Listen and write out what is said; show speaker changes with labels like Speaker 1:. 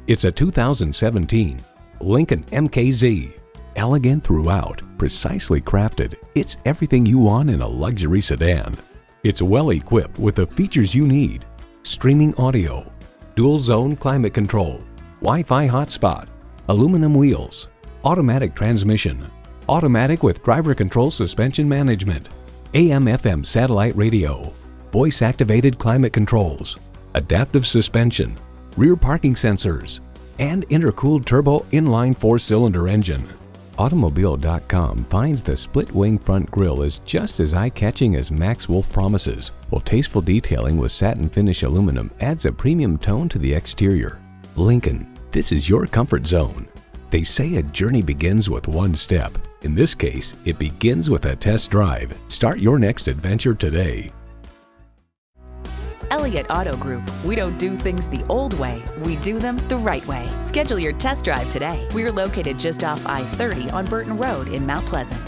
Speaker 1: It's a 2017 Lincoln MKZ. Elegant throughout, precisely crafted, it's everything you want in a luxury sedan. It's well equipped with the features you need: streaming audio, dual zone climate control, Wi-Fi hotspot, aluminum wheels, automatic transmission, automatic with driver control suspension management, AM/FM satellite radio, voice activated climate controls, adaptive suspension, rear parking sensors, and intercooled turbo inline 4-cylinder engine. Automobile.com finds the split-wing front grille is just as eye-catching as Max Wolf promises, while tasteful detailing with satin finish aluminum adds a premium tone to the exterior. Lincoln, this is your comfort zone. They say a journey begins with one step. In this case, it begins with a test drive. Start your next adventure today.
Speaker 2: Elliott Auto Group. We don't do things the old way, we do them the right way. Schedule your test drive today. We're located just off I-30 on Burton Road in Mount Pleasant.